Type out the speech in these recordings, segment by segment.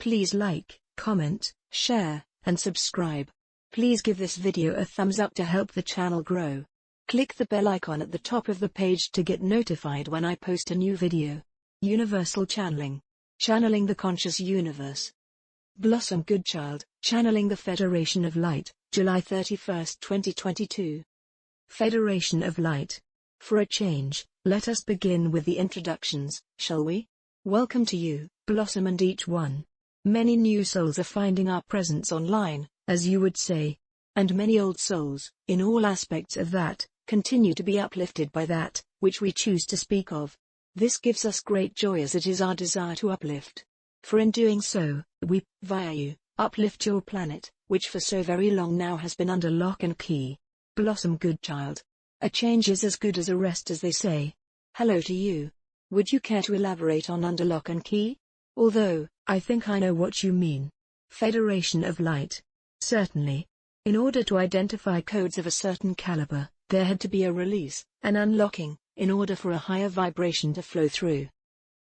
Please like, comment, share, and subscribe. Please give this video a thumbs up to help the channel grow. Click the bell icon at the top of the page to get notified when I post a new video. Universal Channeling. Channeling the Conscious Universe. Blossom Goodchild, Channeling the Federation of Light, July 31, 2022. Federation of Light. For a change, let us begin with the introductions, shall we? Welcome to you, Blossom, and each one. Many new souls are finding our presence online, as you would say. And many old souls, in all aspects of that, continue to be uplifted by that, which we choose to speak of. This gives us great joy, as it is our desire to uplift. For in doing so, we, via you, uplift your planet, which for so very long now has been under lock and key. Blossom Goodchild. A change is as good as a rest, as they say. Hello to you. Would you care to elaborate on under lock and key? Although, I think I know what you mean. Federation of Light. Certainly. In order to identify codes of a certain caliber, there had to be a release, an unlocking, in order for a higher vibration to flow through.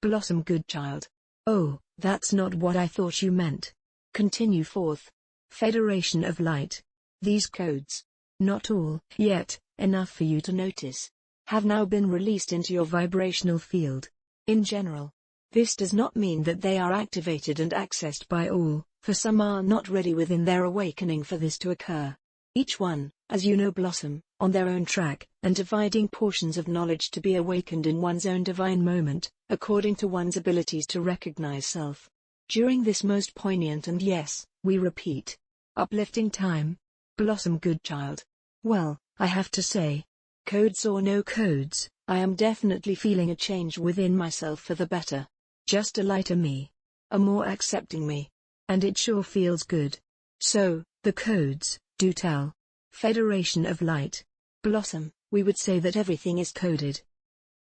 Blossom Goodchild. Oh, that's not what I thought you meant. Continue forth. Federation of Light. These codes, not all, yet, enough for you to notice, have now been released into your vibrational field. In general, this does not mean that they are activated and accessed by all, for some are not ready within their awakening for this to occur. Each one, as you know, Blossom, on their own track, and dividing portions of knowledge to be awakened in one's own divine moment, according to one's abilities to recognize self. During this most poignant and, yes, we repeat, uplifting time. Blossom Goodchild. Well, I have to say, codes or no codes, I am definitely feeling a change within myself for the better. Just a lighter me. A more accepting me. And it sure feels good. So, the codes, do tell. Federation of Light. Blossom, we would say that everything is coded.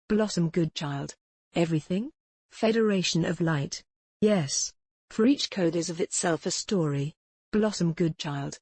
Blossom Goodchild. Everything? Federation of Light. Yes. For each code is of itself a story. Blossom Goodchild.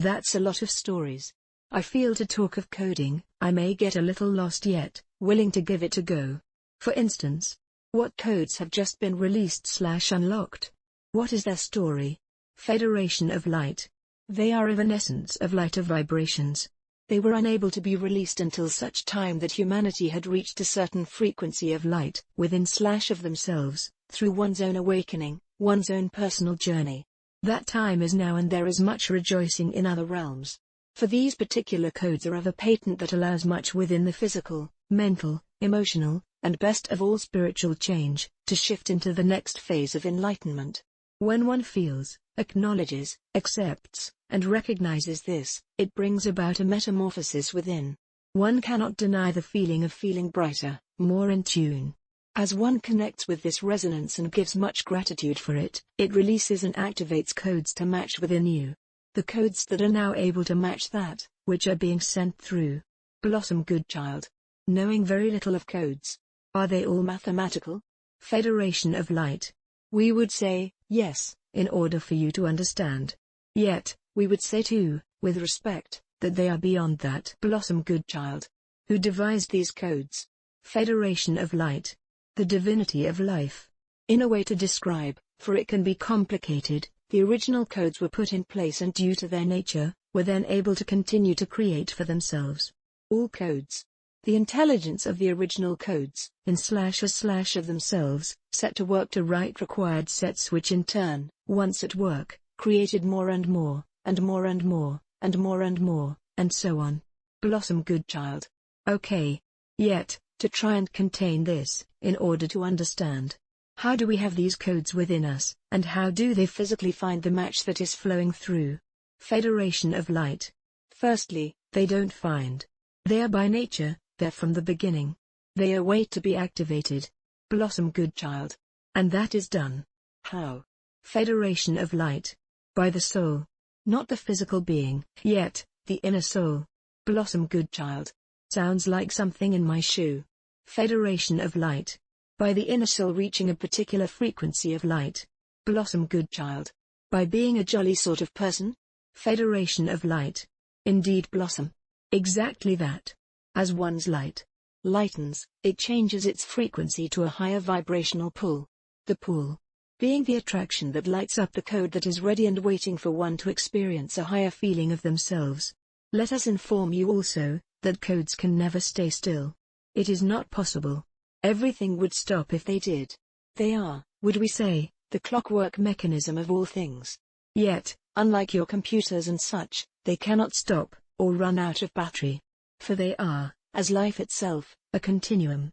That's a lot of stories. I feel to talk of coding, I may get a little lost, yet willing to give it a go. For instance, what codes have just been released/unlocked? What is their story? Federation of Light. They are evanescence of lighter vibrations. They were unable to be released until such time that humanity had reached a certain frequency of light within/of themselves, through one's own awakening, one's own personal journey. That time is now, and there is much rejoicing in other realms. For these particular codes are of a patent that allows much within the physical, mental, emotional, and best of all spiritual change, to shift into the next phase of enlightenment. When one feels, acknowledges, accepts, and recognizes this, it brings about a metamorphosis within. One cannot deny the feeling of feeling brighter, more in tune. As one connects with this resonance and gives much gratitude for it, it releases and activates codes to match within you. The codes that are now able to match that, which are being sent through. Blossom Goodchild. Knowing very little of codes. Are they all mathematical? Federation of Light. We would say, yes, in order for you to understand. Yet, we would say too, with respect, that they are beyond that. Blossom Goodchild. Who devised these codes? Federation of Light. The divinity of life. In a way to describe, for it can be complicated, the original codes were put in place and due to their nature, were then able to continue to create for themselves. All codes. The intelligence of the original codes, in/of themselves, set to work to write required sets, which in turn, once at work, created more and more, and more and more, and more and more, and so on. Blossom Goodchild. Okay. Yet, to try and contain this, in order to understand, how do we have these codes within us, and how do they physically find the match that is flowing through? Federation of Light. Firstly, they don't find. They are by nature, they're from the beginning. They await to be activated. Blossom Goodchild. And that is done. How? Federation of Light. By the soul. Not the physical being, yet, the inner soul. Blossom Goodchild. Sounds like something in my shoe. Federation of Light. By the inner soul reaching a particular frequency of light. Blossom Goodchild. By being a jolly sort of person? Federation of Light. Indeed, Blossom. Exactly that. As one's light lightens, it changes its frequency to a higher vibrational pull. The pull being the attraction that lights up the code that is ready and waiting for one to experience a higher feeling of themselves. Let us inform you also, that codes can never stay still. It is not possible. Everything would stop if they did. They are, would we say, the clockwork mechanism of all things. Yet, unlike your computers and such, they cannot stop, or run out of battery. For they are, as life itself, a continuum.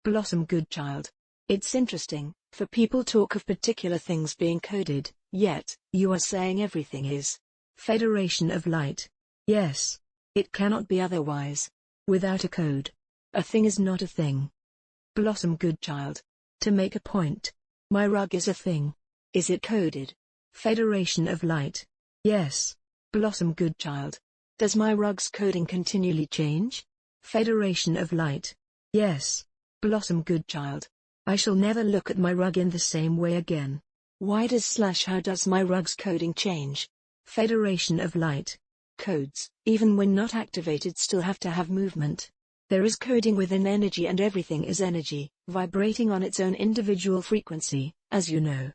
Blossom Goodchild. It's interesting, for people talk of particular things being coded, yet, you are saying everything is. Federation of Light. Yes. It cannot be otherwise. Without a code, a thing is not a thing. Blossom Goodchild. To make a point. My rug is a thing. Is it coded? Federation of Light. Yes. Blossom Goodchild. Does my rug's coding continually change? Federation of Light. Yes. Blossom Goodchild. I shall never look at my rug in the same way again. Why does / how does my rug's coding change? Federation of Light. Codes, even when not activated, still have to have movement. There is coding within energy, and everything is energy, vibrating on its own individual frequency, as you know.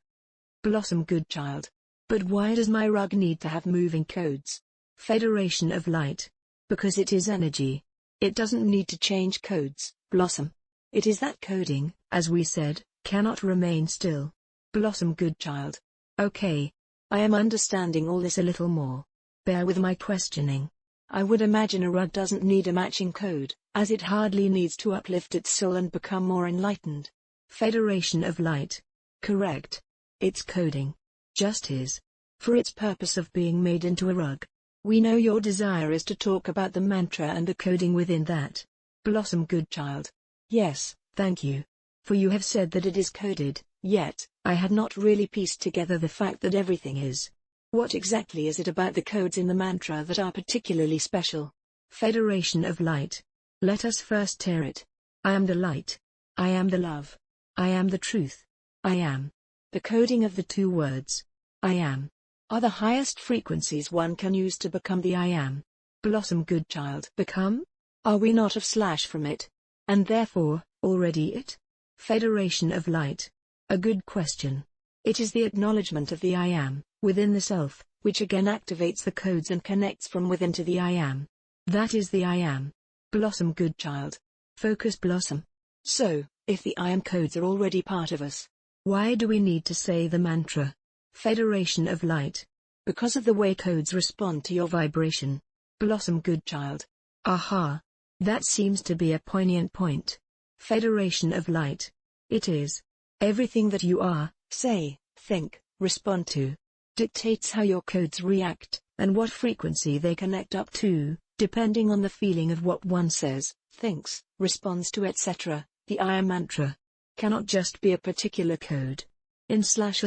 Blossom Goodchild. But why does my rug need to have moving codes? Federation of Light. Because it is energy. It doesn't need to change codes, Blossom. It is that coding, as we said, cannot remain still. Blossom Goodchild. Okay. I am understanding all this a little more. Bear with my questioning. I would imagine a rug doesn't need a matching code, as it hardly needs to uplift its soul and become more enlightened. Federation of Light. Correct. Its coding just is, for its purpose of being made into a rug. We know your desire is to talk about the mantra and the coding within that. Blossom Goodchild. Yes, thank you. For you have said that it is coded, yet, I had not really pieced together the fact that everything is. What exactly is it about the codes in the mantra that are particularly special? Federation of Light. Let us first tear it. I am the light. I am the love. I am the truth. I am. The coding of the two words, I am, are the highest frequencies one can use to become the I am. Blossom Goodchild. Become? Are we not of / from it? And therefore, already it? Federation of Light. A good question. It is the acknowledgement of the I am, within the self, which again activates the codes and connects from within to the I am. That is the I am. Blossom Goodchild. Focus Blossom. So, if the I am codes are already part of us, why do we need to say the mantra? Federation of Light. Because of the way codes respond to your vibration. Blossom Goodchild. Aha. That seems to be a poignant point. Federation of Light. It is. Everything that you are, say, think, respond to, dictates how your codes react, and what frequency they connect up to, depending on the feeling of what one says, thinks, responds to, etc. The I am mantra cannot just be a particular code in / of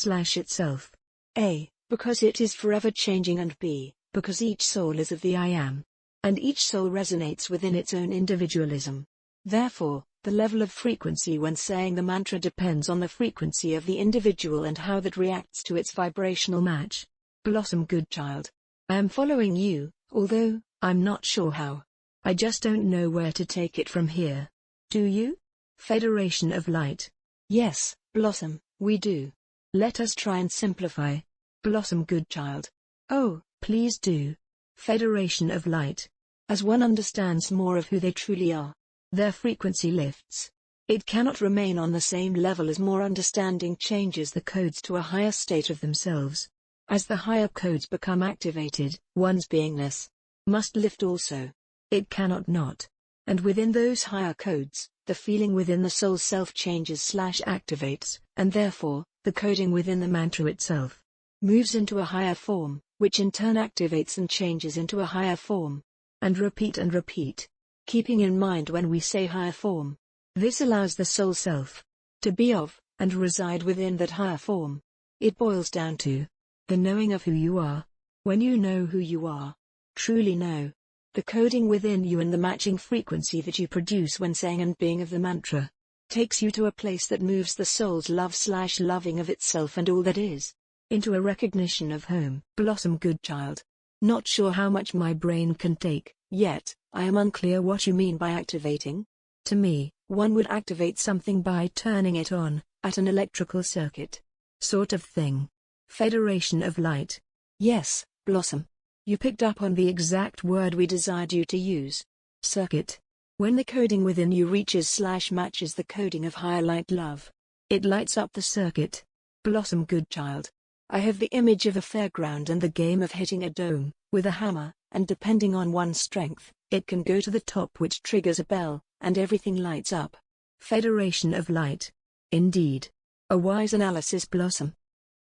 / itself. A. Because it is forever changing, and B. Because each soul is of the I am, and each soul resonates within its own individualism. Therefore, the level of frequency when saying the mantra depends on the frequency of the individual and how that reacts to its vibrational match. Blossom Goodchild. I am following you, although, I'm not sure how. I just don't know where to take it from here. Do you? Federation of Light. Yes, Blossom, we do. Let us try and simplify. Blossom Goodchild. Oh, please do. Federation of Light. As one understands more of who they truly are, their frequency lifts. It cannot remain on the same level as more understanding changes the codes to a higher state of themselves. As the higher codes become activated, one's beingness must lift also. It cannot not. And within those higher codes, the feeling within the soul self changes / activates, and therefore, the coding within the mantra itself moves into a higher form, which in turn activates and changes into a higher form. And repeat. Keeping in mind when we say higher form, this allows the soul self to be of, and reside within that higher form. It boils down to the knowing of who you are. When you know who you are, truly know, the coding within you and the matching frequency that you produce when saying and being of the mantra takes you to a place that moves the soul's love / loving of itself and all that is, into a recognition of home. Blossom Goodchild. Not sure how much my brain can take, yet, I am unclear what you mean by activating. To me, one would activate something by turning it on, At an electrical circuit. Sort of thing. Federation of light. Yes, Blossom. You picked up on the exact word we desired you to use. Circuit. When the coding within you reaches/matches the coding of higher light love, it lights up the circuit. Blossom Goodchild. I have the image of a fairground and the game of hitting a dome with a hammer, and depending on one's strength, it can go to the top, which triggers a bell, and everything lights up. Federation of light. Indeed. A wise analysis, Blossom.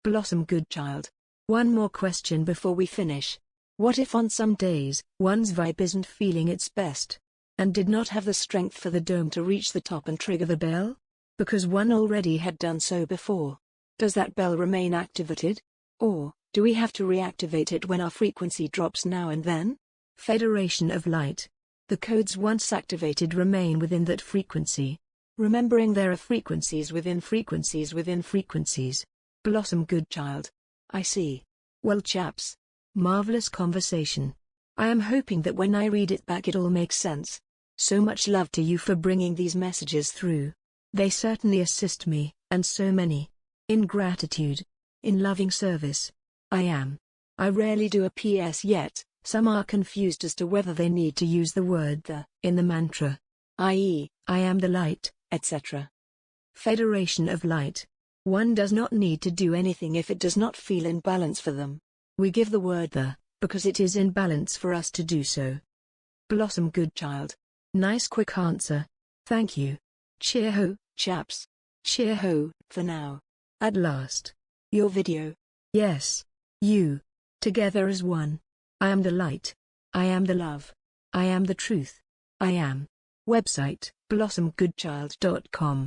Blossom Goodchild. One more question before we finish. What if on some days, one's vibe isn't feeling its best, and did not have the strength for the dome to reach the top and trigger the bell? Because one already had done so before. Does that bell remain activated? Or, do we have to reactivate it when our frequency drops now and then? Federation of light. The codes once activated remain within that frequency. Remembering there are frequencies within frequencies within frequencies. Blossom Goodchild. I see. Well, chaps. Marvelous conversation. I am hoping that when I read it back it all makes sense. So much love to you for bringing these messages through. They certainly assist me, and so many. In gratitude. In loving service. I am. I rarely do a PS yet. Some are confused as to whether they need to use the word the in the mantra, i.e., I am the light, etc. Federation of light. One does not need to do anything if it does not feel in balance for them. We give the word the, because it is in balance for us to do so. Blossom Goodchild. Nice quick answer. Thank you. Cheer ho, chaps. Cheer ho, for now. At last. Your video. Yes. You. Together as one. I am the light. I am the love. I am the truth. I am. Website, blossomgoodchild.com.